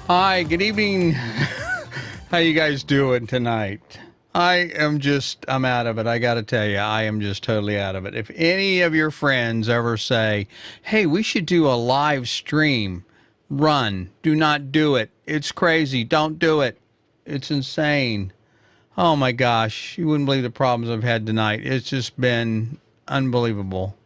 Hi, good evening. How you guys doing tonight? I'm out of it. I got to tell you, I am just totally out of it. If any of your friends ever say, hey, we should do a live stream, run. Do not do it. It's crazy. Don't do it. It's insane. Oh my gosh. You wouldn't believe the problems I've had tonight. It's just been unbelievable.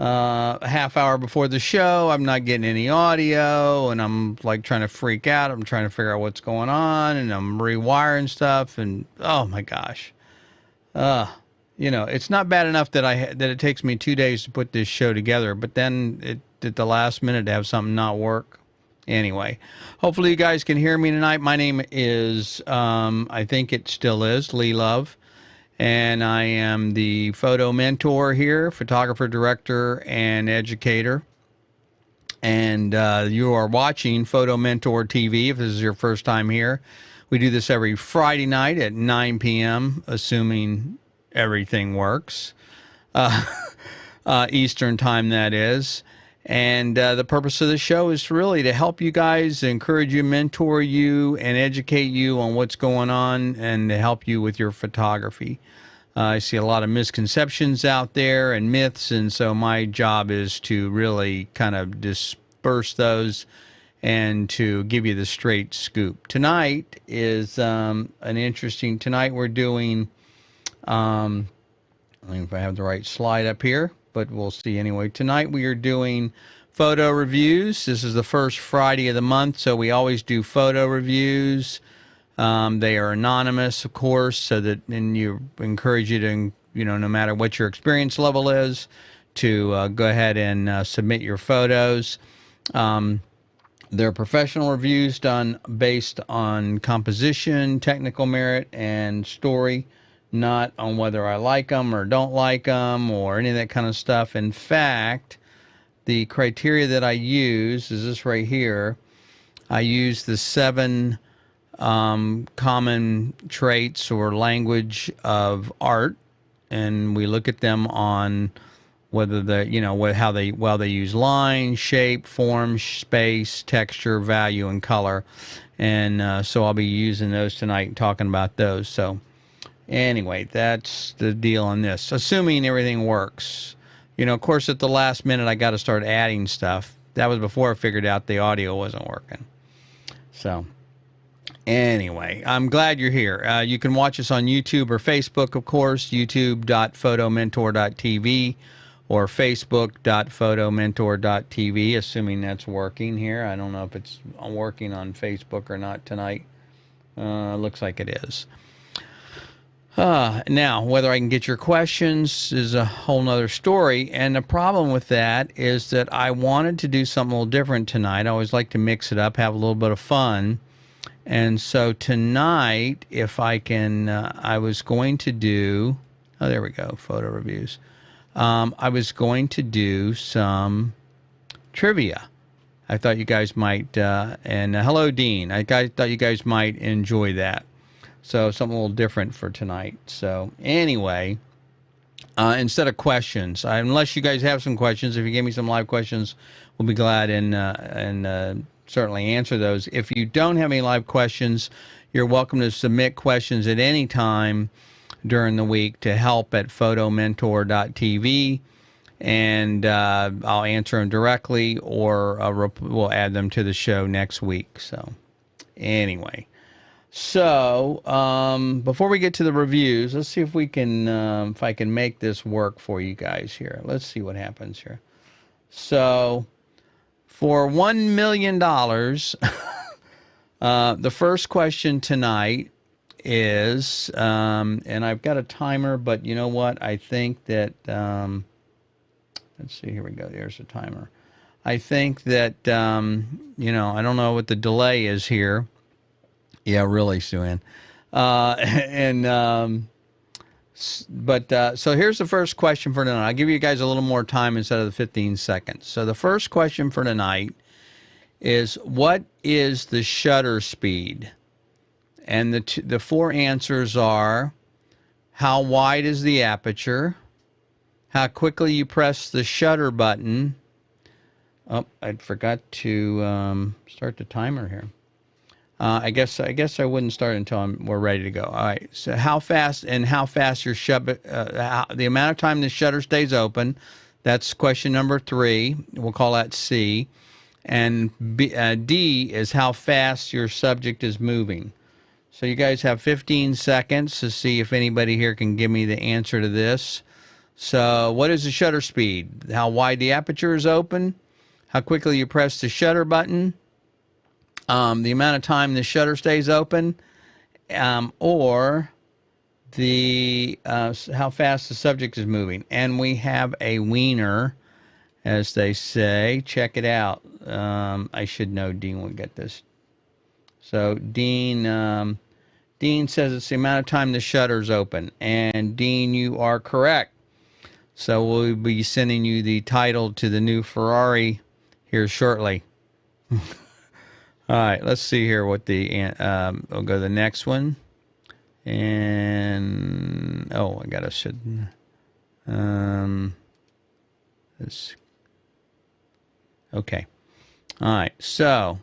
A half hour before the show, I'm not getting any audio, and I'm like trying to freak out. I'm trying to figure out what's going on, and I'm rewiring stuff, and oh my gosh. It's not bad enough that it takes me 2 days to put this show together, but then at the last minute to have something not work. Anyway, hopefully you guys can hear me tonight. My name is, I think it still is, Lee Love. And I am the photo mentor here, photographer, director, and educator. And you are watching Photo Mentor TV if this is your first time here. We do this every Friday night at 9 p.m., assuming everything works. Eastern time, that is. And the purpose of the show is really to help you guys, encourage you, mentor you, and educate you on what's going on and to help you with your photography. I see a lot of misconceptions out there and myths, and so my job is to really kind of disperse those and to give you the straight scoop. Tonight is tonight we're doing, I don't know if I have the right slide up here, but we'll see anyway. Tonight we are doing photo reviews. This is the first Friday of the month, so we always do photo reviews. They are anonymous, of course, so that and you encourage you to, no matter what your experience level is, to go ahead and submit your photos. They're professional reviews done based on composition, technical merit, and story, not on whether I like them or don't like them or any of that kind of stuff. In fact, the criteria that I use is this right here. I use the 7 common traits or language of art, and we look at them on whether how they use line, shape, form, space, texture, value, and color. And so I'll be using those tonight and talking about those. So anyway, that's the deal on this, assuming everything works. Of course, at the last minute, I got to start adding stuff. That was before I figured out the audio wasn't working. So anyway, I'm glad you're here. You can watch us on YouTube or Facebook, of course, youtube.photomentor.tv or facebook.photomentor.tv, assuming that's working here. I don't know if it's working on Facebook or not tonight. Looks like it is. Now, whether I can get your questions is a whole nother story. And the problem with that is that I wanted to do something a little different tonight. I always like to mix it up, have a little bit of fun. And so tonight, if I can, I was going to do, oh, there we go, photo reviews. I was going to do some trivia. I thought you guys might, and hello, Dean. I thought you guys might enjoy that. So something a little different for tonight. So anyway, instead of questions, unless you guys have some questions, if you give me some live questions, we'll be glad and certainly answer those. If you don't have any live questions, you're welcome to submit questions at any time during the week to help@photomentor.tv, and I'll answer them directly, or we'll add them to the show next week. So anyway, So, before we get to the reviews, let's see if we can, if I can make this work for you guys here. Let's see what happens here. So, for $1 million, the first question tonight is, and I've got a timer, but you know what? I think that, let's see, here we go. There's a timer. I think that, you know, I don't know what the delay is here. Yeah, really, Sue-Ann. So here's the first question for tonight. I'll give you guys a little more time instead of the 15 seconds. So the first question for tonight is, what is the shutter speed? And the four answers are, how wide is the aperture? How quickly you press the shutter button? Oh, I forgot to start the timer here. I guess I wouldn't start until we're ready to go. All right. So how fast your the amount of time the shutter stays open. That's question number 3. We'll call that C. And D is how fast your subject is moving. So you guys have 15 seconds to see if anybody here can give me the answer to this. So what is the shutter speed? How wide the aperture is open? How quickly you press the shutter button? The amount of time the shutter stays open, or the how fast the subject is moving. And we have a wiener, as they say. Check it out. I should know Dean will get this. So Dean says it's the amount of time the shutter's open. And Dean, you are correct. So we'll be sending you the title to the new Ferrari here shortly. All right, let's see here what the, we'll go to the next one. And, oh, I gotta, this, okay. All right, so,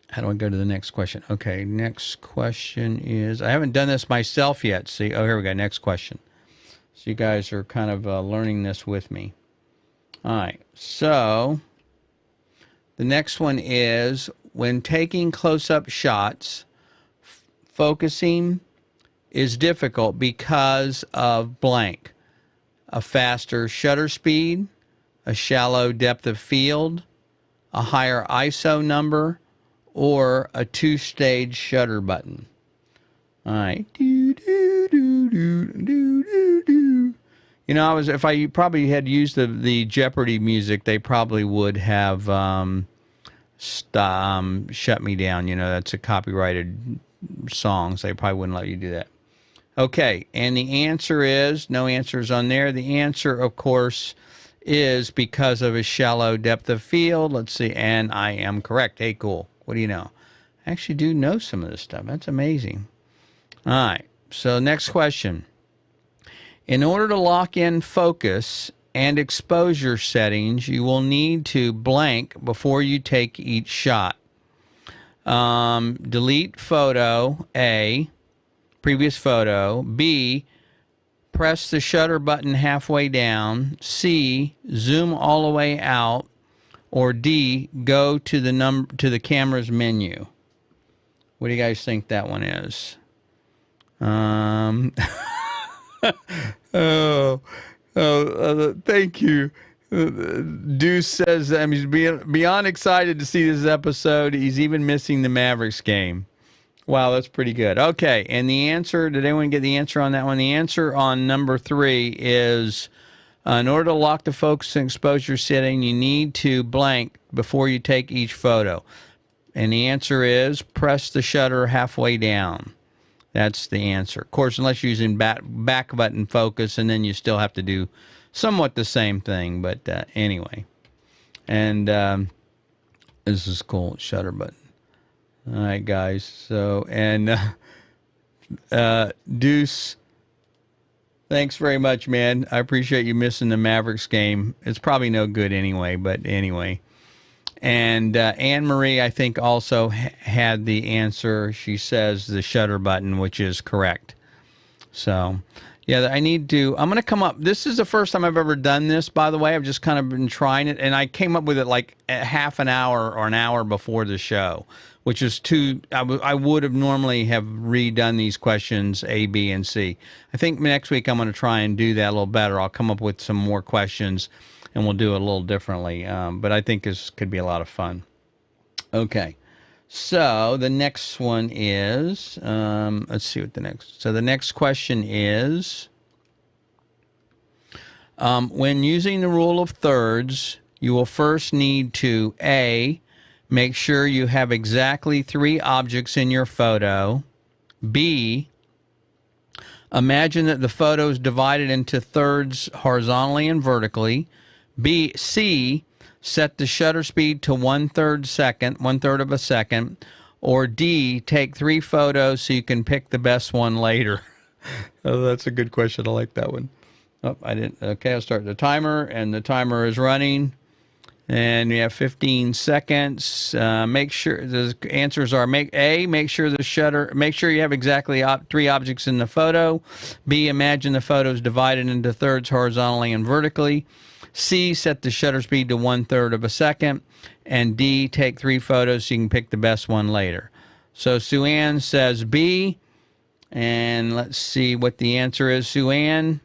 how do I go to the next question? Okay, next question is, I haven't done this myself yet. See, oh, here we go, next question. So you guys are kind of learning this with me. All right, so, the next one is, when taking close-up shots, focusing is difficult because of blank. A faster shutter speed, a shallow depth of field, a higher ISO number, or a 2-stage shutter button. All right. You know, if I probably had used the Jeopardy music, they probably would have shut me down. You know, that's a copyrighted song, so they probably wouldn't let you do that. Okay, and the answer is, no answers on there. The answer, of course, is because of a shallow depth of field. Let's see, and I am correct. Hey, cool. What do you know? I actually do know some of this stuff. That's amazing. All right, so next question. In order to lock in focus and exposure settings, you will need to blank before you take each shot. Delete photo, A, previous photo. B, press the shutter button halfway down. C, zoom all the way out. Or D, go to the camera's menu. What do you guys think that one is? Thank you. Deuce says he's beyond excited to see this episode. He's even missing the Mavericks game. Wow, that's pretty good. Okay, and the answer, did anyone get the answer on that one? The answer on number 3 is, in order to lock the focus and exposure setting, you need to blank before you take each photo. And the answer is, press the shutter halfway down. That's the answer. Of course, unless you're using back button focus, and then you still have to do somewhat the same thing. But anyway. And this is cool, shutter button. All right, guys. So, and Deuce, thanks very much, man. I appreciate you missing the Mavericks game. It's probably no good anyway, but anyway. And Anne-Marie, I think, also had the answer. She says the shutter button, which is correct. So, Yeah, I need to. I'm going to come up. This is the first time I've ever done this, by the way. I've just kind of been trying it, and I came up with it like a half an hour or an hour before the show, which is too. I would have normally have redone these questions A, B, and C. I think next week I'm going to try and do that a little better. I'll come up with some more questions, and we'll do it a little differently. But I think this could be a lot of fun. Okay. So the next one is, let's see what the next. So the next question is, when using the rule of thirds, you will first need to A, make sure you have exactly 3 objects in your photo. B, imagine that the photo is divided into thirds horizontally and vertically. C, set the shutter speed to 1/3 of a second, or D, take 3 photos so you can pick the best one later. Oh, that's a good question. I like that one. Oh, I didn't. Okay, I'll start the timer, and the timer is running, and we have 15 seconds. Make sure the answers are: make sure you have exactly 3 objects in the photo. B, imagine the photo is divided into thirds horizontally and vertically. C, set the shutter speed to 1/3 of a second. And D, take 3 photos so you can pick the best one later. So Sue Ann says B. And let's see what the answer is, Sue Ann.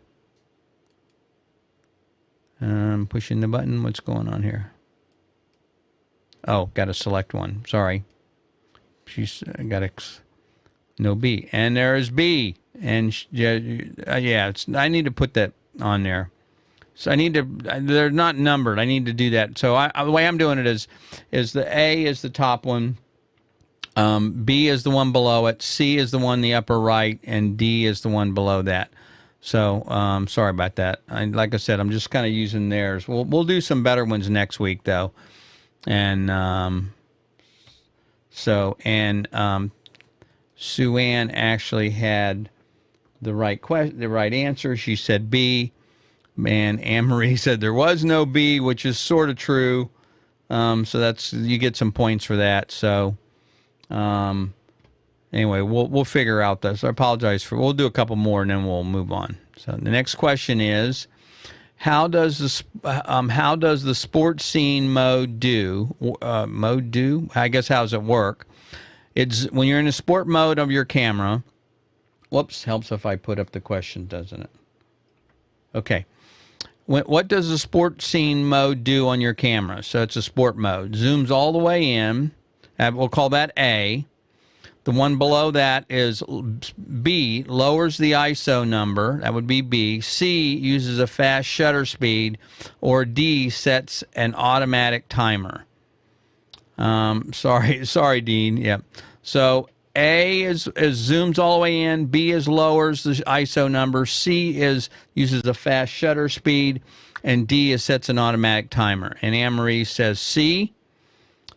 I'm pushing the button. What's going on here? Oh, got to select one. Sorry. She's got to no B. And there is B. And yeah, I need to put that on there. So I need to, they're not numbered. I need to do that. So the way I'm doing it is the A is the top one, B is the one below it, C is the one in the upper right, and D is the one below that. So sorry about that. Like I said, I'm just kind of using theirs. We'll do some better ones next week though. And Sue Ann actually had the right answer. She said B. And Anne-Marie said there was no B, which is sort of true. So that's, you get some points for that. So anyway, we'll figure out this. I apologize we'll do a couple more and then we'll move on. So the next question is, how does the sports scene mode do? I guess, how does it work? It's when you're in the sport mode of your camera. Whoops, helps if I put up the question, doesn't it? Okay. What does the sport scene mode do on your camera? So it's a sport mode. Zooms all the way in. We'll call that A. The one below that is B, lowers the ISO number. That would be B. C, uses a fast shutter speed. Or D, sets an automatic timer. Sorry, Dean. Yeah. So A is zooms all the way in. B is lowers the ISO number. C uses a fast shutter speed. And D is sets an automatic timer. And Anne-Marie says C.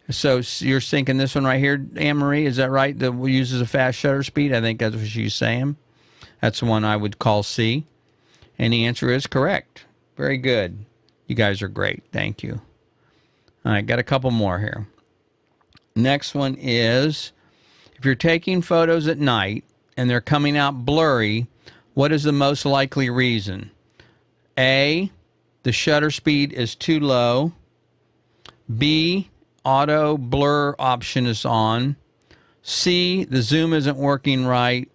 So you're thinking this one right here, Anne-Marie, is that right? That uses a fast shutter speed? I think that's what she's saying. That's the one I would call C. And the answer is correct. Very good. You guys are great. Thank you. All right, got a couple more here. Next one is, if you're taking photos at night and they're coming out blurry, what is the most likely reason? A, the shutter speed is too low. B, auto blur option is on. C, the zoom isn't working right.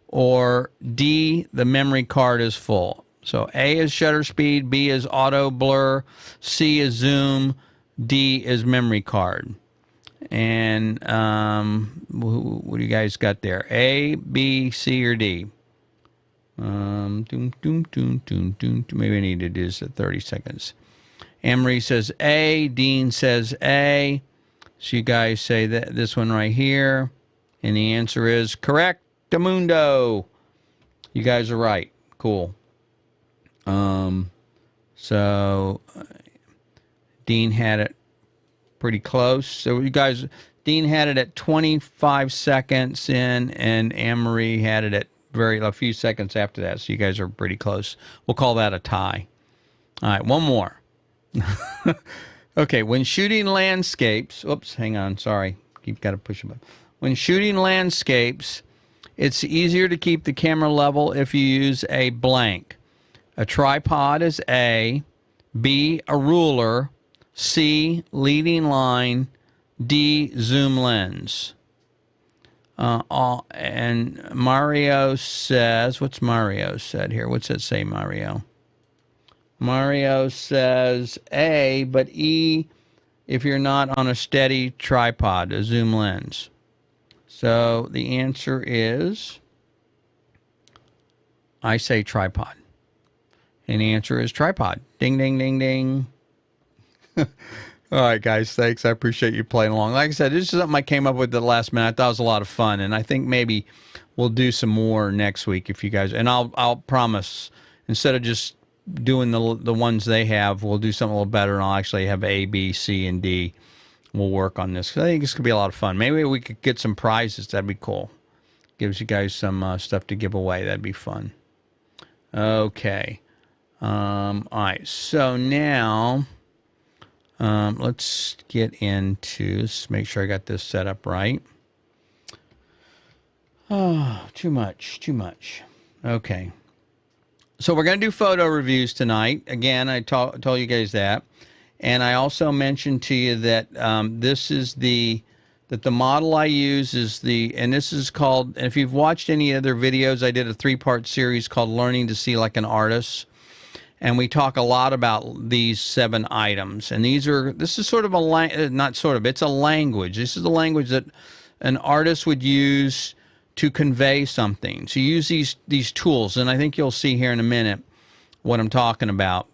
Or D, the memory card is full. So A is shutter speed, B is auto blur, C is zoom, D is memory card. And what do you guys got there? A, B, C, or D? Maybe I need to do this at 30 seconds. Anne-Marie says A. Dean says A. So you guys say that this one right here. And the answer is correctamundo. You guys are right. Cool. So Dean had it pretty close. So you guys, Dean had it at 25 seconds in, and Anne-Marie had it at a few seconds after that. So you guys are pretty close. We'll call that a tie. All right, one more. Okay, when shooting landscapes, oops, hang on, sorry. Got to push a button. When shooting landscapes, It's easier to keep the camera level if you use a blank. A tripod is A, B, a ruler, C, leading line, D, zoom lens. And Mario says, what's Mario said here? What's it say, Mario? Mario says A, but E if you're not on a steady tripod, a zoom lens. So the answer is, I say tripod. And the answer is tripod. Ding, ding, ding, ding. All right, guys, thanks. I appreciate you playing along. Like I said, this is something I came up with at the last minute. I thought it was a lot of fun, and I think maybe we'll do some more next week if you guys. And I'll promise, instead of just doing the ones they have, we'll do something a little better, and I'll actually have A, B, C, and D. We'll work on this. I think this could be a lot of fun. Maybe we could get some prizes. That'd be cool. Gives you guys some stuff to give away. That'd be fun. Okay. All right. So now. Let's get into, let's make sure I got this set up right. Oh, too much. Okay. So we're going to do photo reviews tonight. Again, I told you guys that. And I also mentioned to you that this is the model I use is and this is called, and if you've watched any other videos, I did a 3-part series called Learning to See Like an Artist. And we talk a lot about these 7 items. And this is sort of it's a language. This is the language that an artist would use to convey something. So you use these tools, and I think you'll see here in a minute what I'm talking about.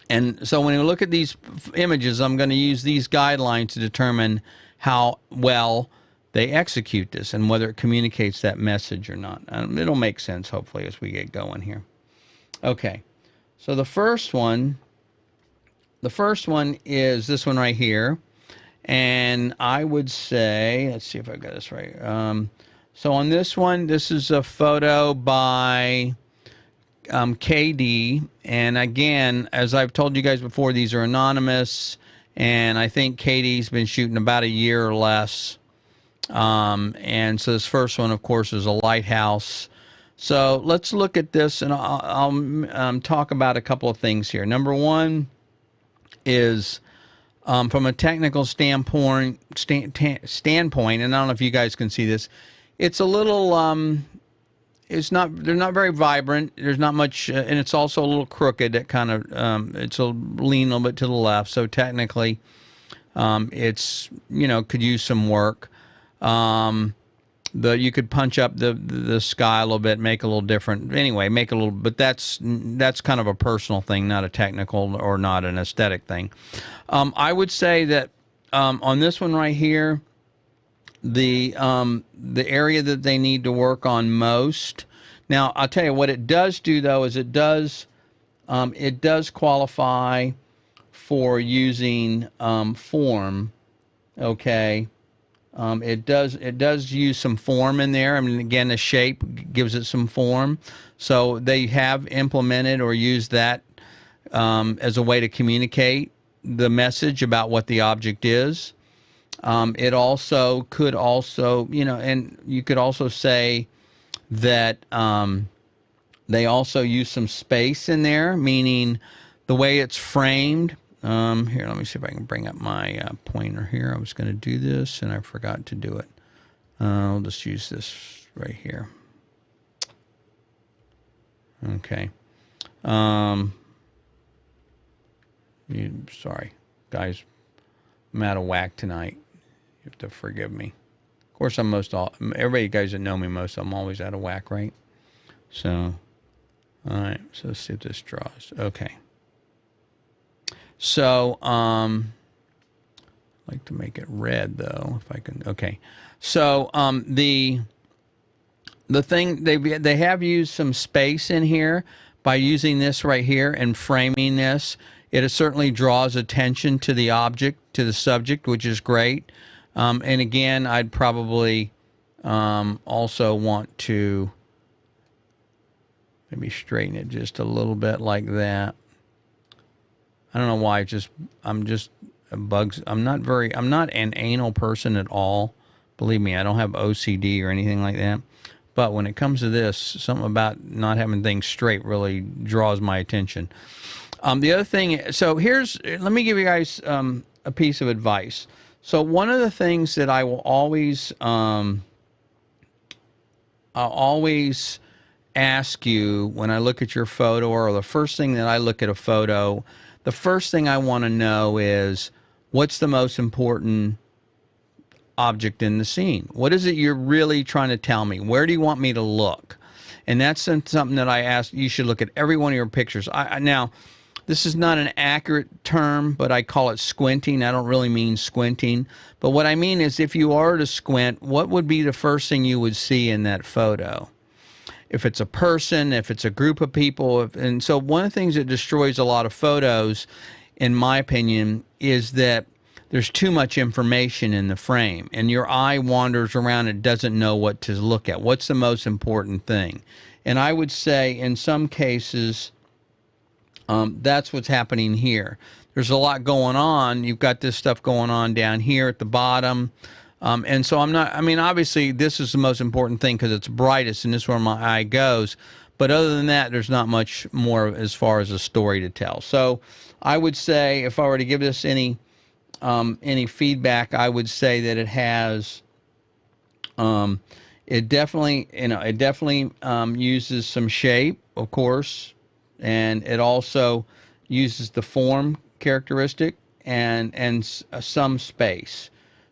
And so when you look at these images, I'm going to use these guidelines to determine how well they execute this and whether it communicates that message or not. It'll make sense, hopefully, as we get going here. Okay. So the first one is this one right here, and I would say, let's see if I got this right. So on this one, this is a photo by KD, and again, as I've told you guys before, these are anonymous, and I think KD's been shooting about a year or less. And so this first one, of course, is a Lighthouse. So let's look at this, and I'll talk about a couple of things here. Number one is from a technical standpoint, and I don't know if you guys can see this. It's a little, they're not very vibrant. There's not much, and it's also a little crooked. It kind of, it's a lean a little bit to the left. So technically, it's could use some work. You could punch up the sky a little bit, make it a little different. Anyway, make it a little, but that's kind of a personal thing, not a technical or not an aesthetic thing. I would say that on this one right here, the area that they need to work on most. Now, I'll tell you what it does do though is it does qualify for using form. Okay. It does use some form in there. I mean, again, the shape gives it some form. So they have implemented or used that as a way to communicate the message about what the object is. It also could also, and you could also say that they also use some space in there, meaning the way it's framed. Here, let me see if I can bring up my pointer here. I was going to do this, and I forgot to do it. I'll just use this right here. Okay. Sorry, guys. I'm out of whack tonight. You have to forgive me. Of course, everybody, you guys that know me most, I'm always out of whack, right? So, all right. So let's see if this draws. Okay. So, I'd like to make it red though, if I can. Okay. So, the thing they have used some space in here by using this right here and framing this. It certainly draws attention to the object, to the subject, which is great. And again, I'd probably also want to maybe straighten it just a little bit like that. I don't know why. I'm not an anal person at all, Believe me, I don't have OCD or anything like that. But when it comes to this, something about not having things straight really draws my attention. The other thing, so let me give you guys a piece of advice. So one of the things that I will always ask you when I look at your photo, or the first thing that I look at a photo, the first thing I want to know is, what's the most important object in the scene? What is it you're really trying to tell me? Where do you want me to look? And that's something that I ask. You should look at every one of your pictures. Now, this is not an accurate term, but I call it squinting. I don't really mean squinting. But what I mean is, if you are to squint, what would be the first thing you would see in that photo? If it's a person, if it's a group of people. And so one of the things that destroys a lot of photos, in my opinion, is that there's too much information in the frame, and your eye wanders around and doesn't know what to look at. What's the most important thing? And I would say in some cases, that's what's happening here. There's a lot going on. You've got this stuff going on down here at the bottom. And so obviously this is the most important thing because it's brightest and this is where my eye goes. But other than that, there's not much more as far as a story to tell. So I would say, if I were to give this any feedback, I would say that it has, it definitely uses some shape, of course, and it also uses the form characteristic and some space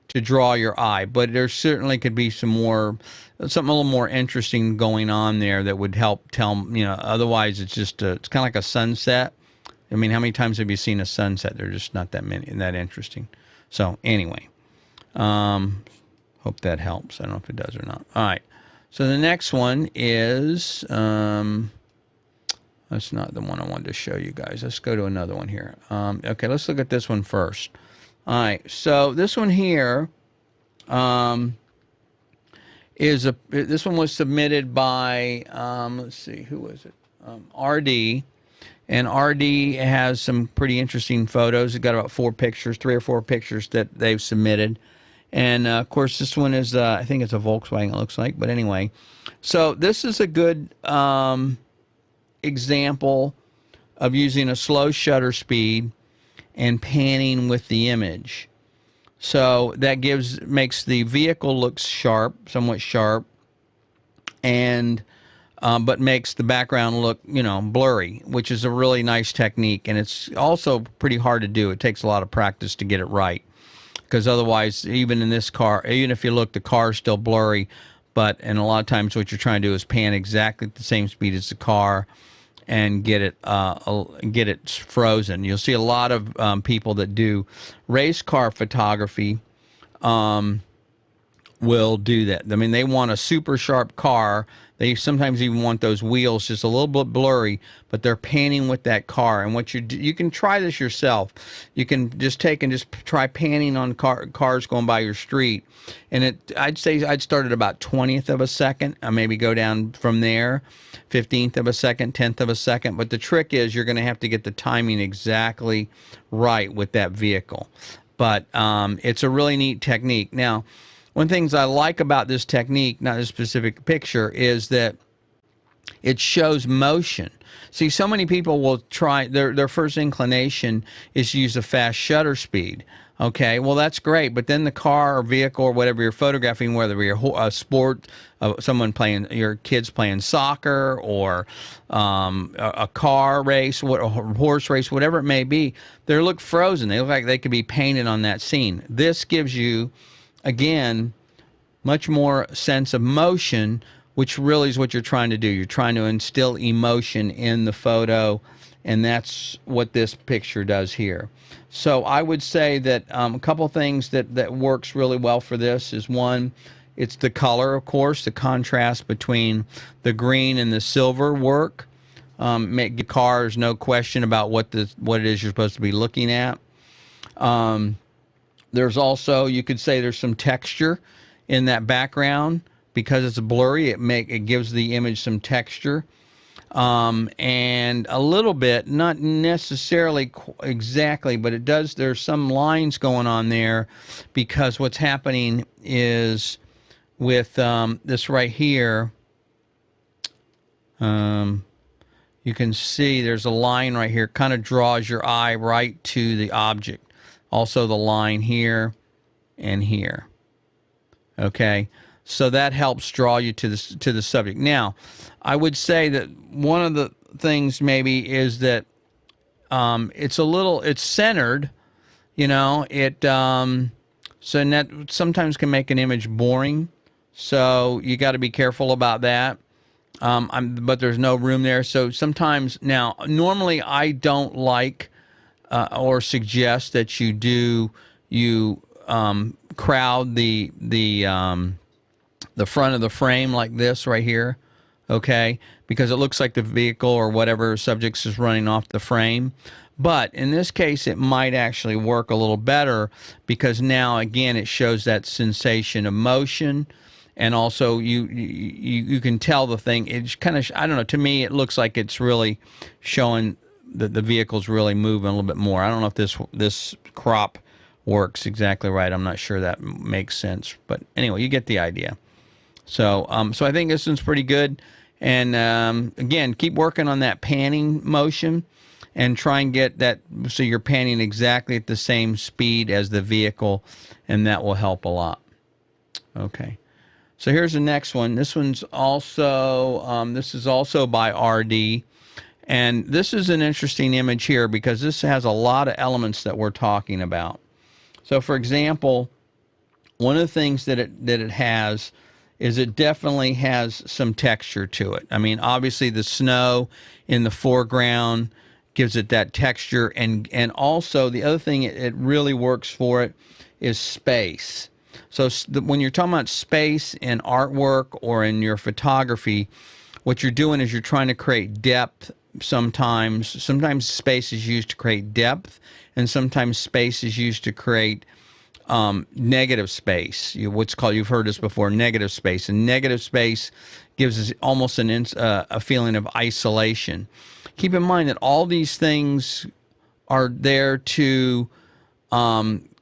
to draw your eye. But there certainly could be something a little more interesting going on there that would help tell, otherwise it's just it's kind of like a sunset. I mean, how many times have you seen a sunset? They're just not that many, that interesting. So anyway, hope that helps. I don't know if it does or not. All right. So the next one is, that's not the one I wanted to show you guys. Let's go to another one here. Okay, let's look at this one first. All right. So this one here this one was submitted by, let's see, who was it? RD. And RD has some pretty interesting photos. It's got about 3 or 4 pictures that they've submitted. And, of course, this one is, I think it's a Volkswagen, it looks like. But anyway, so this is a good example of using a slow shutter speed and panning with the image. So that makes the vehicle look sharp, somewhat sharp, and but makes the background look, blurry, which is a really nice technique. And it's also pretty hard to do. It takes a lot of practice to get it right, because otherwise, even in this car, even if you look, the car is still blurry. And a lot of times what you're trying to do is pan exactly at the same speed as the car and get it frozen. You'll see a lot of people that do race car photography will do that. I mean, they want a super sharp car. They sometimes even want those wheels just a little bit blurry, but they're panning with that car. And what you can try this yourself. You can just try panning on cars going by your street. And I'd say I'd start at about 20th of a second. I maybe go down from there, 15th of a second, 10th of a second. But the trick is you're going to have to get the timing exactly right with that vehicle. But it's a really neat technique. Now, one of the things I like about this technique, not a specific picture, is that it shows motion. See, so many people will try, their first inclination is to use a fast shutter speed. Okay, well, that's great, but then the car or vehicle or whatever you're photographing, whether you're a sport, your kids playing soccer, or a car race, a horse race, whatever it may be, they look frozen. They look like they could be painted on that scene. This gives you, again, much more sense of motion, which really is what you're trying to do. You're trying to instill emotion in the photo, and that's what this picture does here. So I would say that a couple things that works really well for this is, one, it's the color, of course, the contrast between the green and the silver work. Make the cars, no question about what it is you're supposed to be looking at. There's also, you could say there's some texture in that background because it's blurry. It gives the image some texture. and a little bit, not necessarily exactly, but it does. There's some lines going on there, because what's happening is with this right here, you can see there's a line right here, kind of draws your eye right to the object. Also the line here and here. Okay, so that helps draw you to the subject. Now, I would say that one of the things maybe is that it's centered, you know, so that sometimes can make an image boring. So you got to be careful about that. But there's no room there. So sometimes, now, normally I don't like or suggest that you crowd the front of the frame like this right here, okay? Because it looks like the vehicle or whatever subjects is running off the frame. But in this case, it might actually work a little better, because now, again, it shows that sensation of motion. And also, you can tell the thing. It's kind of, I don't know. To me, it looks like it's really showing that the vehicle's really moving a little bit more. I don't know if this crop works exactly right. I'm not sure that makes sense. But anyway, you get the idea. So, so I think this one's pretty good. And again, keep working on that panning motion, and try and get that so you're panning exactly at the same speed as the vehicle, and that will help a lot. Okay. So here's the next one. This one's also, this is also by RD. And this is an interesting image here, because this has a lot of elements that we're talking about. So for example, one of the things that it has is it definitely has some texture to it. I mean, obviously the snow in the foreground gives it that texture. And also the other thing it really works for it is space. So when you're talking about space in artwork or in your photography, what you're doing is you're trying to create depth sometimes. Sometimes space is used to create depth, and sometimes space is used to create negative space. What's called, you've heard this before, negative space. And negative space gives us almost a feeling of isolation. Keep in mind that all these things are there to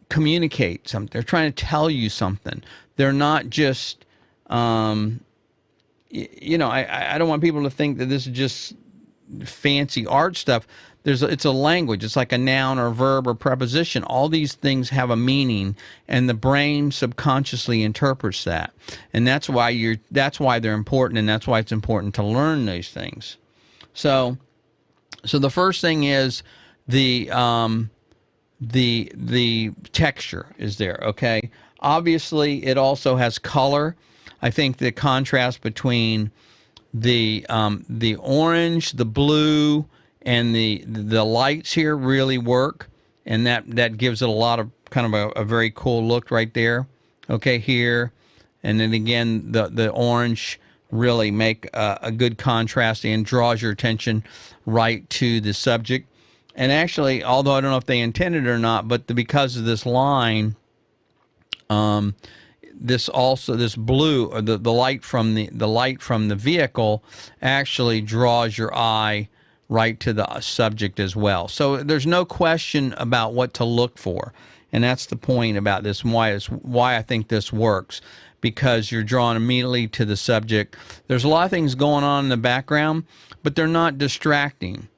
communicate something. They're trying to tell you something. They're not just, you know, I don't want people to think that this is just fancy art stuff. It's a language. It's like a noun or a verb or preposition. All these things have a meaning, and the brain subconsciously interprets that. And that's why they're important, and that's why it's important to learn these things. So the first thing is the texture is there, okay? Obviously, it also has color. I think the contrast between the orange, the blue, and the lights here really work, and that gives it a lot of kind of a very cool look right there. Okay, here, and then again the orange really make a good contrast and draws your attention right to the subject. And actually, although I don't know if they intended it or not, but because of this line, this blue, or the light from the vehicle actually draws your eye right to the subject as well. So there's no question about what to look for, and that's the point about this, and why I think this works, because you're drawn immediately to the subject. There's a lot of things going on in the background, but they're not distracting.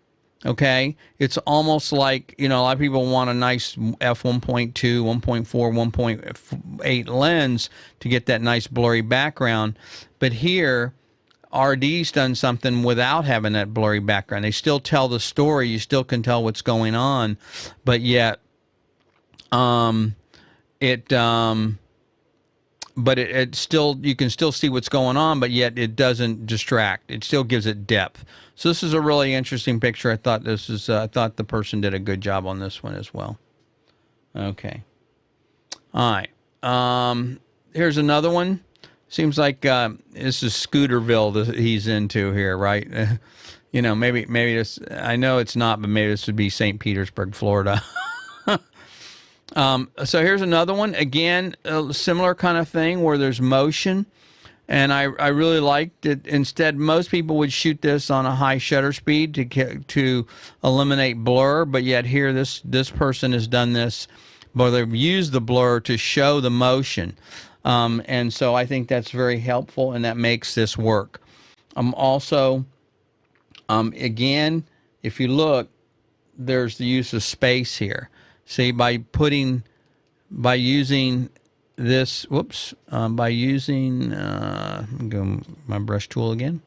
Okay, it's almost like, you know, a lot of people want a nice f1.2, 1.4, 1.8 lens to get that nice blurry background. But here, RD's done something without having that blurry background. They still tell the story. You still can tell what's going on, but yet, it still, you can still see what's going on, but yet it doesn't distract. It still gives it depth. So this is a really interesting picture. I thought the person did a good job on this one as well. Okay. All right. Here's another one. Seems like this is Scooterville that he's into here, right? You know, maybe this, I know it's not, but maybe this would be St. Petersburg, Florida. So here's another one. Again, a similar kind of thing where there's motion. And I really liked it. Instead, most people would shoot this on a high shutter speed to eliminate blur, but yet here this person has done this, but they've used the blur to show the motion. And so I think that's very helpful, and that makes this work. Also, again, if you look, there's the use of space here. See, by using this, by using, go my brush tool again,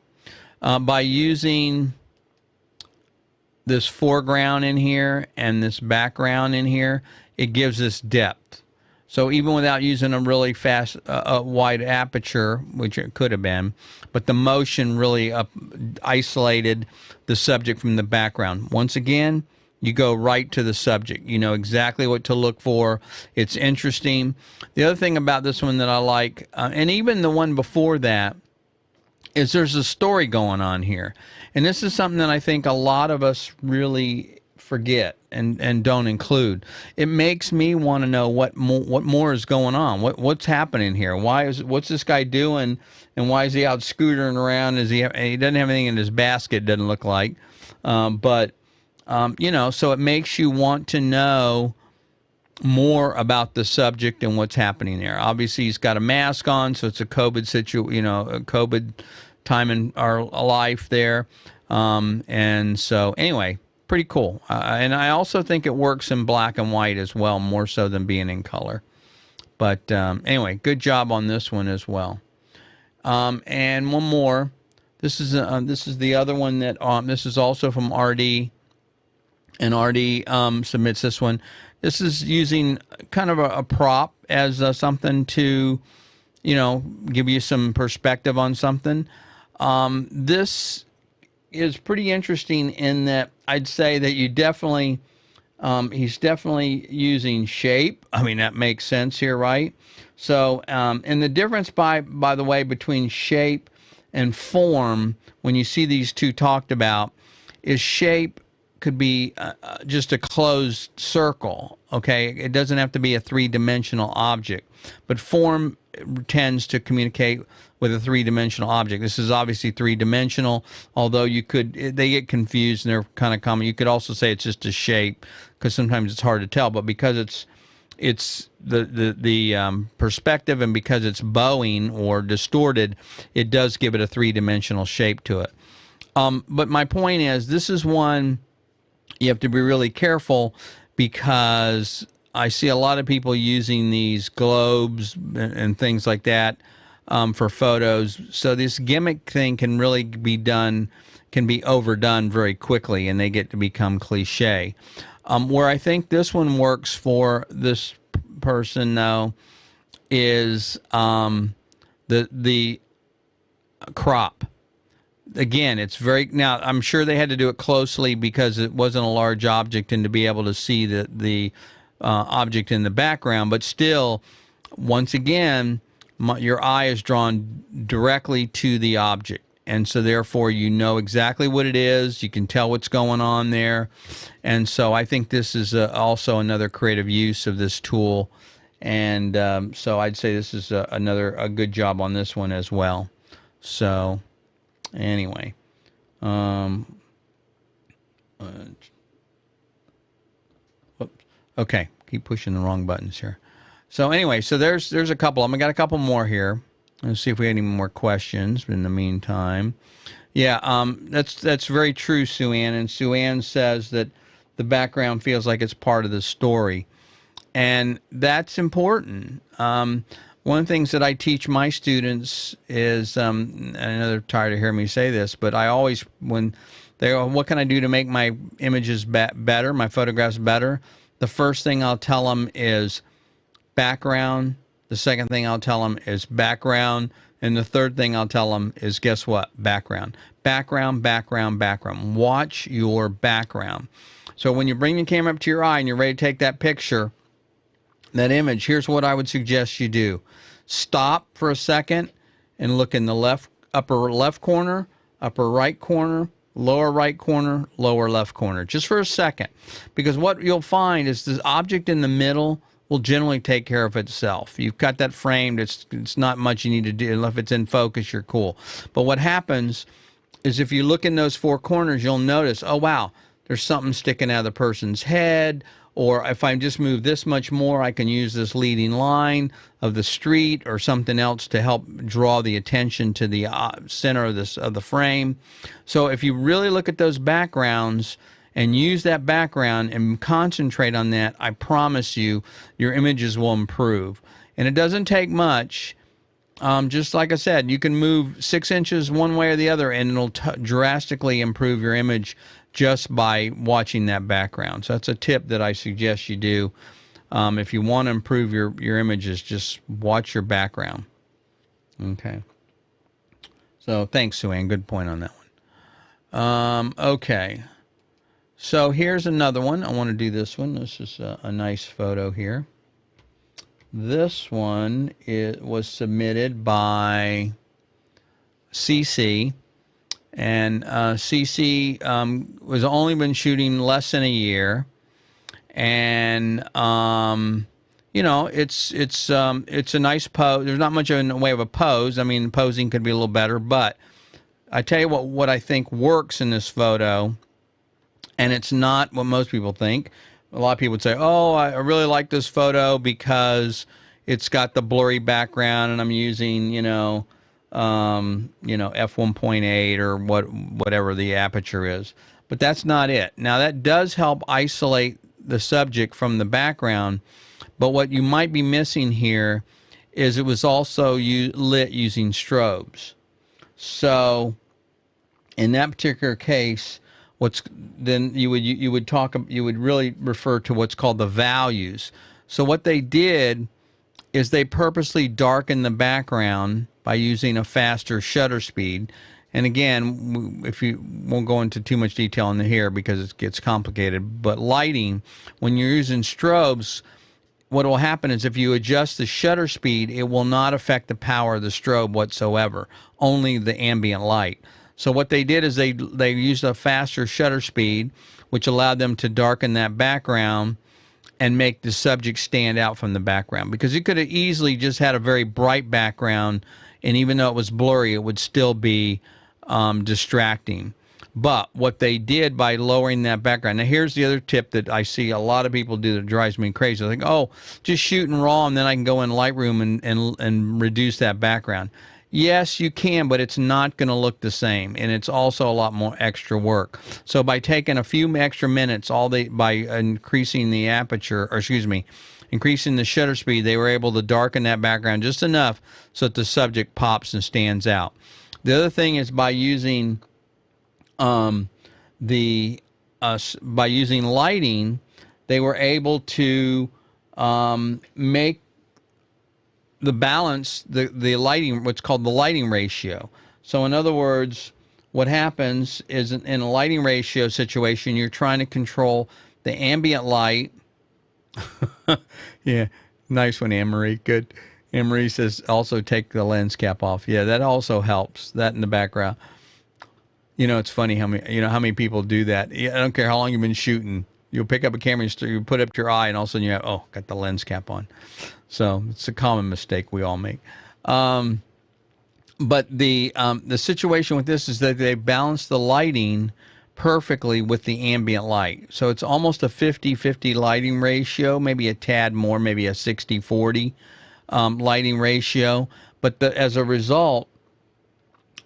by using this foreground in here and this background in here, it gives us depth. So even without using a really fast, wide aperture, which it could have been, but the motion really isolated the subject from the background. Once again, you go right to the subject. You know exactly what to look for. It's interesting. The other thing about this one that I like, and even the one before that, is there's a story going on here. And this is something that I think a lot of us really forget and don't include. It makes me want to know what more is going on. What's happening here? What's this guy doing? And why is he out scootering around? He doesn't have anything in his basket, doesn't look like. You know, so it makes you want to know more about the subject and what's happening there. Obviously, he's got a mask on, so it's a COVID a COVID time in our life there. And so, anyway, pretty cool. And I also think it works in black and white as well, more so than being in color. But anyway, good job on this one as well. And one more. This is the other one that this is also from RD. And RD submits this one. This is using kind of a prop as something to, you know, give you some perspective on something. This is pretty interesting in that I'd say that you definitely, he's definitely using shape. I mean, that makes sense here, right? So, and the difference, by the way, between shape and form, when you see these two talked about, is shape could be just a closed circle, okay? It doesn't have to be a three-dimensional object, but form tends to communicate with a three-dimensional object. This is obviously three-dimensional, although they get confused and they're kind of common. You could also say it's just a shape, because sometimes it's hard to tell, but because it's the perspective, and because it's bowing or distorted, it does give it a three-dimensional shape to it. But my point is, this is one you have to be really careful, because I see a lot of people using these globes and things like that for photos. So this gimmick thing can really be overdone very quickly, and they get to become cliche. Where I think this one works for this person, though, is the crop. Again, it's now I'm sure they had to do it closely because it wasn't a large object, and to be able to see the object in the background. But still, once again, your eye is drawn directly to the object, and so therefore you know exactly what it is. You can tell what's going on there, and so I think this is also another creative use of this tool. And so I'd say this is a good job on this one as well. So anyway, okay, keep pushing the wrong buttons here. So anyway, so there's a couple of them. I got a couple more here. Let's see if we have any more questions in the meantime. Yeah, that's very true, Sue Ann. And Sue Ann says that the background feels like it's part of the story. And that's important. One of the things that I teach my students is, and I know they're tired of hearing me say this, but I always, when they go, what can I do to make my images better, my photographs better? The first thing I'll tell them is background. The second thing I'll tell them is background. And the third thing I'll tell them is, guess what? Background. Background, background, background. Watch your background. So when you bring the camera up to your eye and you're ready to take that picture, that image, here's what I would suggest you do. Stop for a second and look in the upper left corner, upper right corner, lower right corner, lower left corner, just for a second. Because what you'll find is the object in the middle will generally take care of itself. You've got that framed. It's not much you need to do. If it's in focus, you're cool. But what happens is if you look in those four corners, you'll notice, oh, wow, there's something sticking out of the person's head. Or if I just move this much more, I can use this leading line of the street or something else to help draw the attention to the center of the frame. So if you really look at those backgrounds and use that background and concentrate on that, I promise you, your images will improve. And it doesn't take much. Just like I said, you can move 6 inches one way or the other, and it'll drastically improve your image just by watching that background. So that's a tip that I suggest you do. If you want to improve your images, just watch your background. Okay. So thanks, Sue Ann. Good point on that one. Okay. So here's another one. I want to do this one. This is a nice photo here. This one was submitted by CC, and CC was only been shooting less than a year, and you know, it's a nice pose. There's not much in the way of a pose. I mean, posing could be a little better, but I tell you what I think works in this photo. And it's not what most people think. A lot of people would say, oh, I really like this photo because it's got the blurry background and I'm using, f1.8 or whatever the aperture is. But that's not it. Now, that does help isolate the subject from the background. But what you might be missing here is it was also lit using strobes. So in that particular case, you would really refer to what's called the values. So what they did is they purposely darkened the background by using a faster shutter speed. And again, if you won't go into too much detail in here because it gets complicated, but lighting, when you're using strobes, what will happen is if you adjust the shutter speed, it will not affect the power of the strobe whatsoever, only the ambient light. So what they did is they used a faster shutter speed, which allowed them to darken that background and make the subject stand out from the background. Because you could have easily just had a very bright background, and even though it was blurry, it would still be distracting. But what they did by lowering that background, now here's the other tip that I see a lot of people do that drives me crazy. They think, oh, just shoot in RAW and then I can go in Lightroom and reduce that background. Yes, you can, but it's not going to look the same, and it's also a lot more extra work. So by taking a few extra minutes, by increasing the aperture, or excuse me, increasing the shutter speed, they were able to darken that background just enough so that the subject pops and stands out. The other thing is by using lighting, they were able to make the balance, the lighting, what's called the lighting ratio. So in other words, what happens is in a lighting ratio situation, you're trying to control the ambient light. Yeah, nice one, Anne-Marie. Good. Anne-Marie says also take the lens cap off. Yeah, that also helps, that in the background. You know, it's funny how many people do that. I don't care how long you've been shooting. You'll pick up a camera, you put it up to your eye, and all of a sudden you have, oh, got the lens cap on. So it's a common mistake we all make. But the situation with this is that they balance the lighting perfectly with the ambient light. So it's almost a 50-50 lighting ratio, maybe a tad more, maybe a 60-40 lighting ratio. But as a result,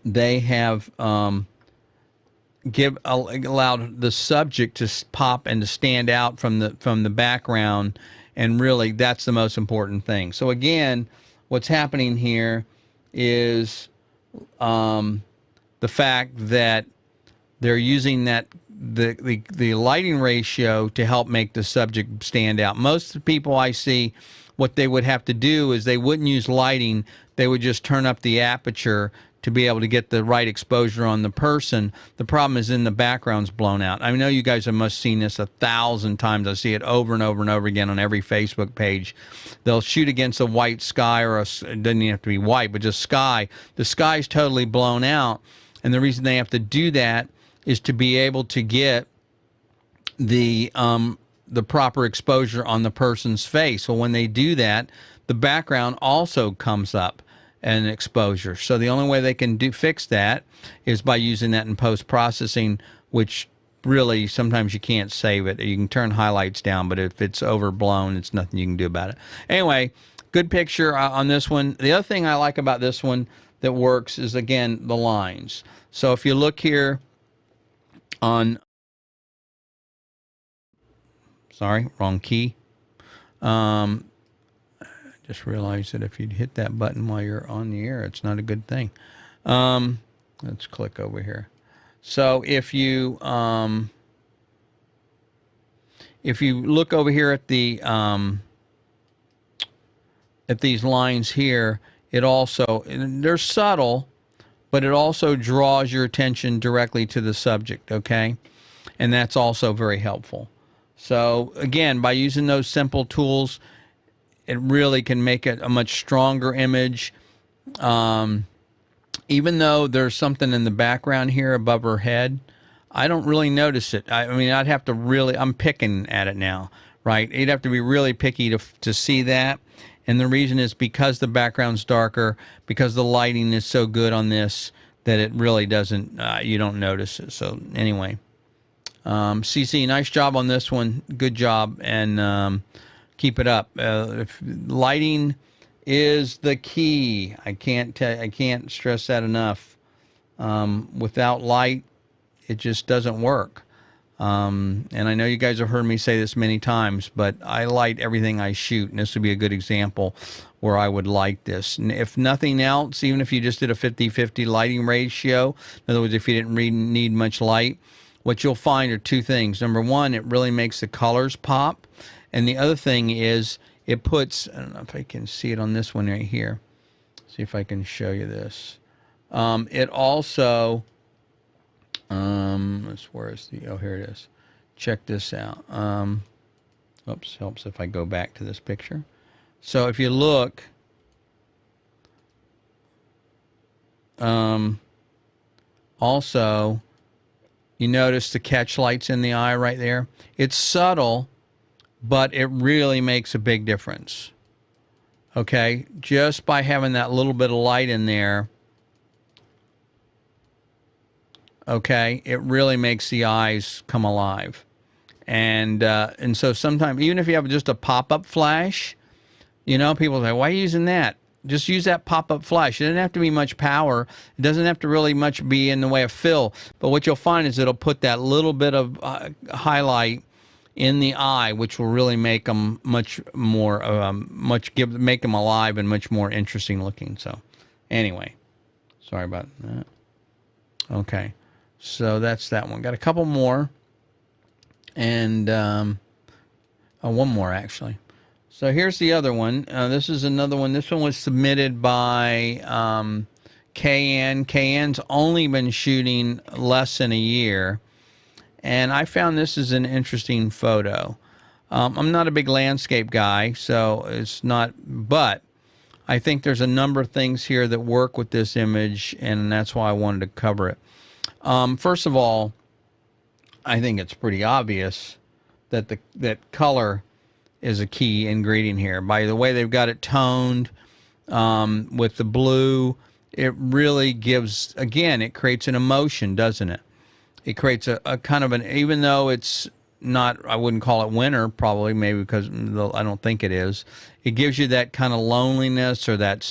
they have allowed the subject to pop and to stand out from the background, and really that's the most important thing. So again, what's happening here is the fact that they're using the lighting ratio to help make the subject stand out. Most people I see, what they would have to do is they wouldn't use lighting, they would just turn up the aperture to be able to get the right exposure on the person. The problem is in the background's blown out. I know you guys have must seen this 1,000 times. I see it over and over and over again on every Facebook page. They'll shoot against a white sky, or it doesn't even have to be white, but just sky. The sky's totally blown out, and the reason they have to do that is to be able to get the the proper exposure on the person's face. Well, when they do that, the background also comes up and exposure. So the only way they can fix that is by using that in post-processing, which really sometimes you can't save it. You can turn highlights down, but if it's overblown, it's nothing you can do about it. Anyway, good picture on this one. The other thing I like about this one that works is, again, the lines. So if you look here on, sorry, wrong key. Just realized that if you hit that button while you're on the air, it's not a good thing. Let's click over here. So if you look over here at the at these lines here, it also, they're subtle, but it also draws your attention directly to the subject, okay? And that's also very helpful. So again, by using those simple tools, it really can make it a much stronger image. Even though there's something in the background here above her head, I don't really notice it. I mean, I'd have to really, I'm picking at it now, right? You'd have to be really picky to see that. And the reason is because the background's darker, because the lighting is so good on this that it really doesn't, you don't notice it. So anyway, CC, nice job on this one. Good job. And keep it up. If lighting is the key. I can't stress that enough. Without light, it just doesn't work. And I know you guys have heard me say this many times, but I light everything I shoot, and this would be a good example where I would light this. And if nothing else, even if you just did a 50-50 lighting ratio, in other words, if you didn't need much light, what you'll find are two things. Number one, it really makes the colors pop. And the other thing is it puts, I don't know if I can see it on this one right here. See if I can show you this. It also, where is the, oh, here it is. Check this out. Oops, helps if I go back to this picture. So if you look, also, you notice the catch lights in the eye right there. It's subtle, but it really makes a big difference. Okay, just by having that little bit of light in there, okay, it really makes the eyes come alive. And so sometimes, even if you have just a pop-up flash, you know, people say, why are you using that? Just use that pop-up flash. It doesn't have to be much power. It doesn't have to really much be in the way of fill. But what you'll find is it'll put that little bit of highlight in the eye, which will really make them much more, make them alive and much more interesting looking. So anyway, sorry about that. Okay, so that's that one. Got a couple more, and one more actually. So here's the other one. This is another one. This one was submitted by KN. KN's only been shooting less than a year. And I found this is an interesting photo. I'm not a big landscape guy, so it's not, but I think there's a number of things here that work with this image, and that's why I wanted to cover it. First of all, I think it's pretty obvious that that color is a key ingredient here. By the way they've got it toned with the blue, it really gives, again, it creates an emotion, doesn't it? It creates a kind of an, even though it's not, I wouldn't call it winter, probably, maybe because I don't think it is. It gives you that kind of loneliness or that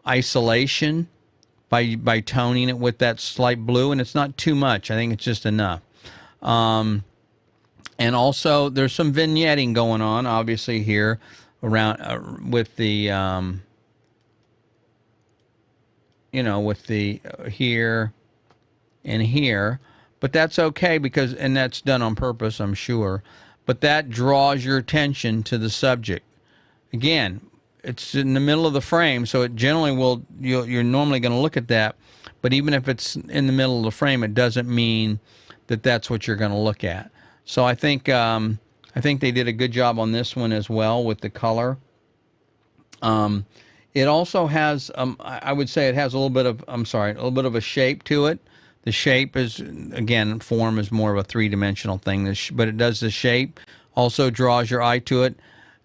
isolation by toning it with that slight blue, and it's not too much. I think it's just enough. And also, there's some vignetting going on, obviously, here around with the, you know, with the here and here, but that's okay because, and that's done on purpose, I'm sure, but that draws your attention to the subject. Again, it's in the middle of the frame, so it generally will, you're normally going to look at that, but even if it's in the middle of the frame, it doesn't mean that that's what you're going to look at. So I think they did a good job on this one as well with the color. It also has, I would say it has a little bit of, a little bit of a shape to it, The shape is, again, form is more of a three-dimensional thing, but it does the shape, also draws your eye to it.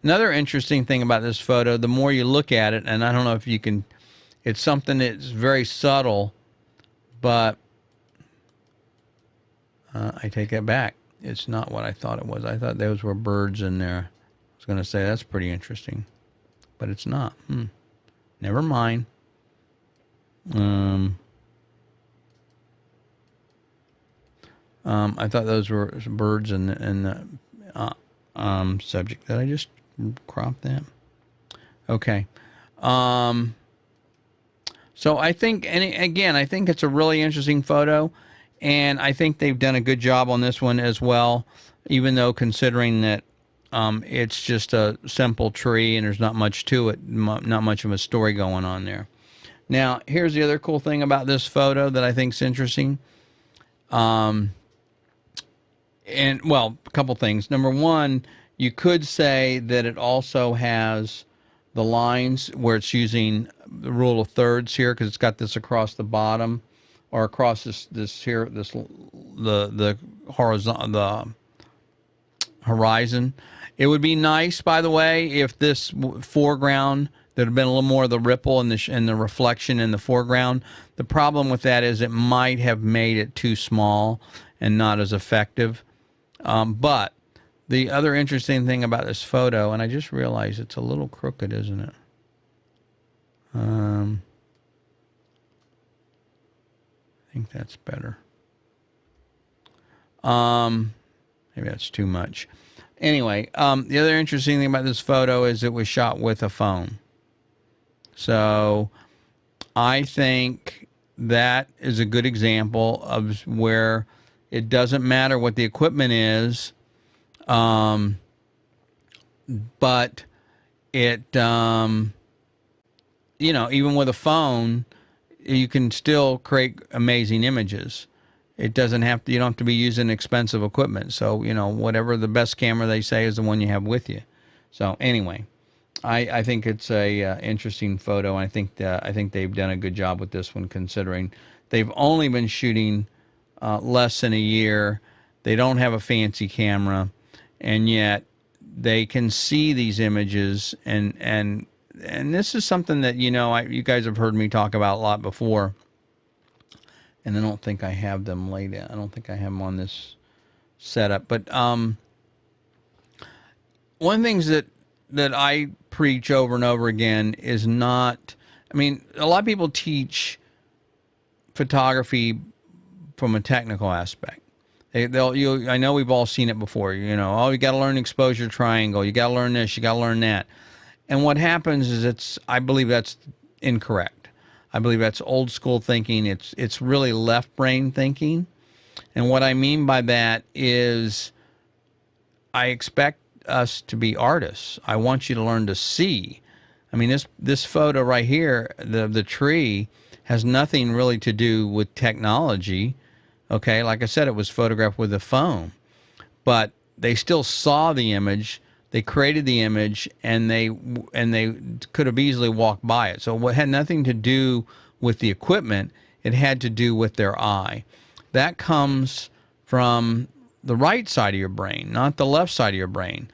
Another interesting thing about this photo, the more you look at it, and I don't know if you can, it's something that's very subtle, but I take that back. It's not what I thought it was. I thought those were birds in there. I was going to say that's pretty interesting, but it's not. Never mind. I thought those were birds in the subject. Did I just crop that? Okay. So I think, and again, I think it's a really interesting photo, and I think they've done a good job on this one as well, even though considering that it's just a simple tree and there's not much to it, not much of a story going on there. Now, here's the other cool thing about this photo that I think is interesting. And, well, a couple things. Number one, you could say that it also has the lines where it's using the rule of thirds here, because it's got this across the bottom, or across the horizon. It would be nice, by the way, if this foreground, there had been a little more of the ripple and the reflection in the foreground. The problem with that is it might have made it too small and not as effective. But the other interesting thing about this photo, and I just realized it's a little crooked, isn't it? I think that's better. Maybe that's too much. Anyway, the other interesting thing about this photo is it was shot with a phone. So I think that is a good example of where it doesn't matter what the equipment is, but it, you know, even with a phone, you can still create amazing images. It doesn't have to, you don't have to be using expensive equipment. So, you know, whatever the best camera they say is the one you have with you. So anyway, I think it's a interesting photo. I think they've done a good job with this one, considering they've only been shooting less than a year. They don't have a fancy camera, and yet they can see these images. And this is something that, you know, you guys have heard me talk about a lot before. And I don't think I have them laid out. I don't think I have them on this setup. But one of the things that I preach over and over again is not, I mean, a lot of people teach photography from a technical aspect. I know we've all seen it before. You know, oh, you got to learn exposure triangle. You got to learn this. You got to learn that. And what happens is I believe that's incorrect. I believe that's old school thinking. It's really left brain thinking. And what I mean by that is I expect us to be artists. I want you to learn to see. I mean, this photo right here, the tree, has nothing really to do with technology. Okay, like I said, it was photographed with a phone. But they still saw the image. They created the image, and they could have easily walked by it. So it had nothing to do with the equipment. It had to do with their eye. That comes from the right side of your brain, not the left side of your brain.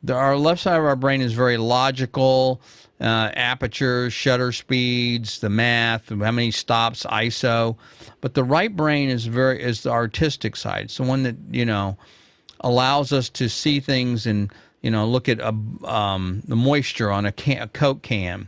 Our left side of our brain is very logical, aperture, shutter speeds, the math, how many stops, ISO. But the right brain is the artistic side. It's the one that, you know, allows us to see things and, you know, look at the moisture on a Coke can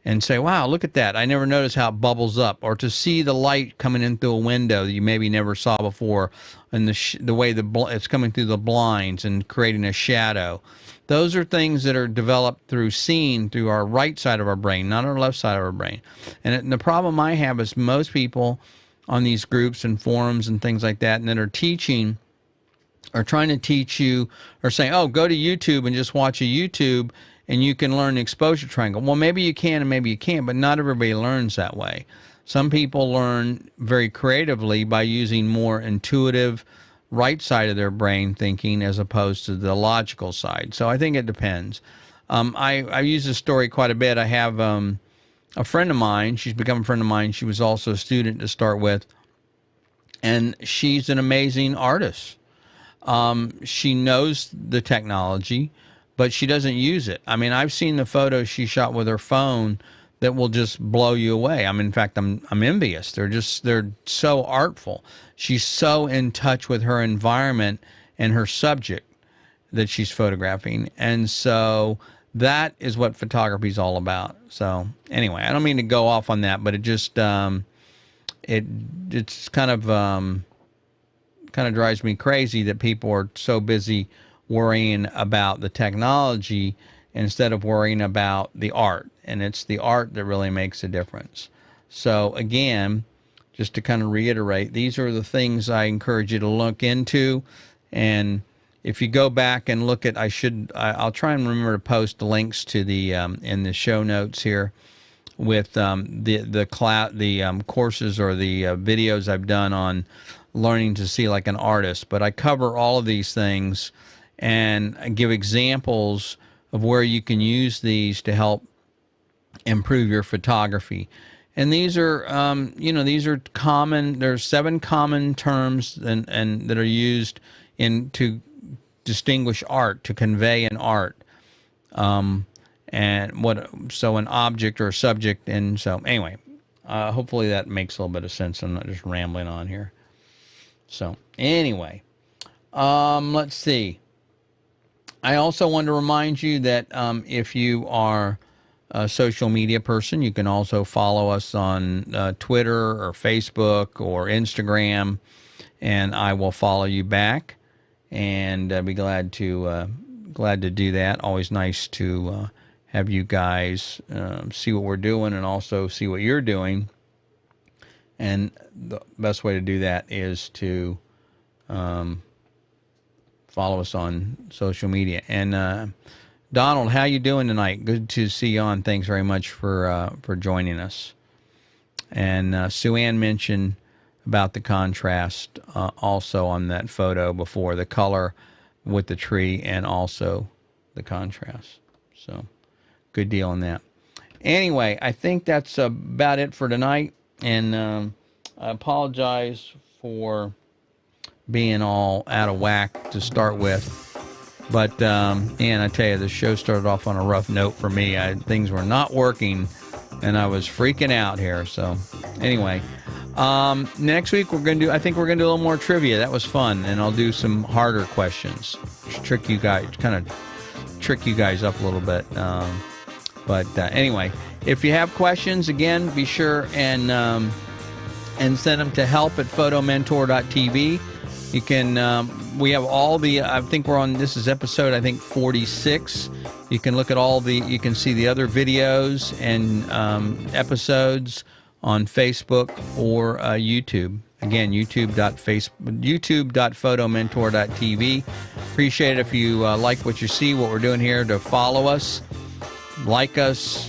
and say, wow, look at that. I never noticed how it bubbles up. Or to see the light coming in through a window that you maybe never saw before, and the way it's coming through the blinds and creating a shadow. Those are things that are developed through seeing through our right side of our brain, not our left side of our brain. And the problem I have is most people on these groups and forums and things like that, and that are teaching, or trying to teach you, or saying, oh, go to YouTube and just watch a YouTube and you can learn the exposure triangle. Well, maybe you can and maybe you can't, but not everybody learns that way. Some people learn very creatively by using more intuitive right side of their brain thinking as opposed to the logical side. So I think it depends. I use this story quite a bit. I have a friend of mine. She's become a friend of mine. She was also a student to start with. and she's an amazing artist. She knows the technology, but she doesn't use it. I mean, I've seen the photos she shot with her phone that will just blow you away. I mean, in fact, I'm envious. They're so artful. She's so in touch with her environment and her subject that she's photographing. And so that is what photography is all about. So anyway, I don't mean to go off on that, but it just it's kind of drives me crazy that people are so busy worrying about the technology instead of worrying about the art. And it's the art that really makes a difference. So again, just to kind of reiterate, these are the things I encourage you to look into. And if you go back and look at, I'll try and remember to post the links to the in the show notes here with the courses or the videos I've done on learning to see like an artist. But I cover all of these things and I give examples of where you can use these to help improve your photography. And these are, these are common. There's 7 common terms and that are used to distinguish art, to convey an art. So an object or a subject. And so anyway, hopefully that makes a little bit of sense. I'm not just rambling on here. So anyway, let's see. I also want to remind you that if you are a social media person, you can also follow us on Twitter or Facebook or Instagram, and I will follow you back, and I'd be glad to do that. Always nice to have you guys see what we're doing and also see what you're doing. And the best way to do that is to follow us on social media. And Donald, how you doing tonight? Good to see you on. Thanks very much for joining us. And Sue Ann mentioned about the contrast also on that photo before, the color with the tree and also the contrast. So good deal on that. Anyway, I think that's about it for tonight. And I apologize for being all out of whack to start with. But, and I tell you, the show started off on a rough note for me. Things were not working, and I was freaking out here. So, anyway, next week I think we're going to do a little more trivia. That was fun, and I'll do some harder questions. Trick you guys up a little bit. Anyway, if you have questions, again, be sure and send them to help@photomentor.tv. You can, we have all the, I think we're on, this is episode, I think 46. You can look at you can see the other videos and episodes on Facebook or YouTube. Again, youtube.photomentor.tv. Appreciate it if you like what you see, what we're doing here, to follow us, like us,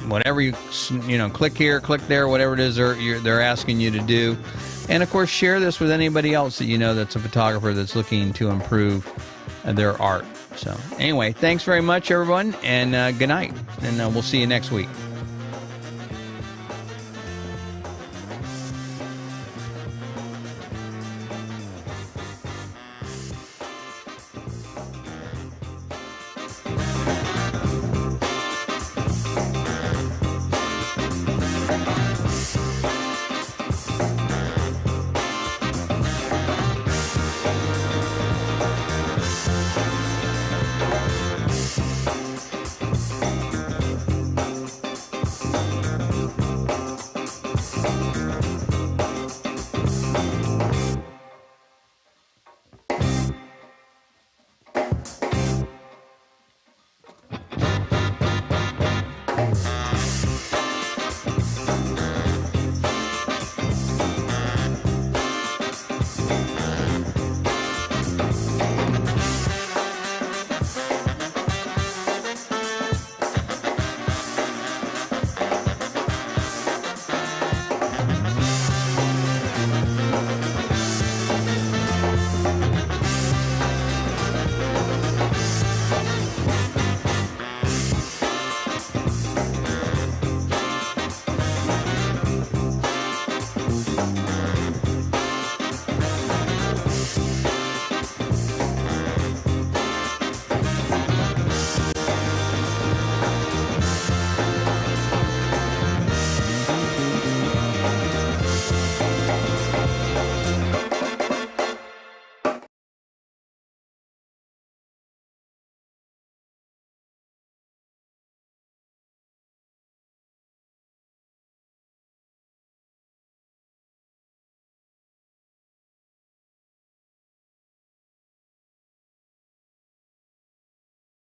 whatever click here, click there, whatever it is they're asking you to do. And, of course, share this with anybody else that you know that's a photographer that's looking to improve their art. So, anyway, thanks very much, everyone, and good night. And we'll see you next week.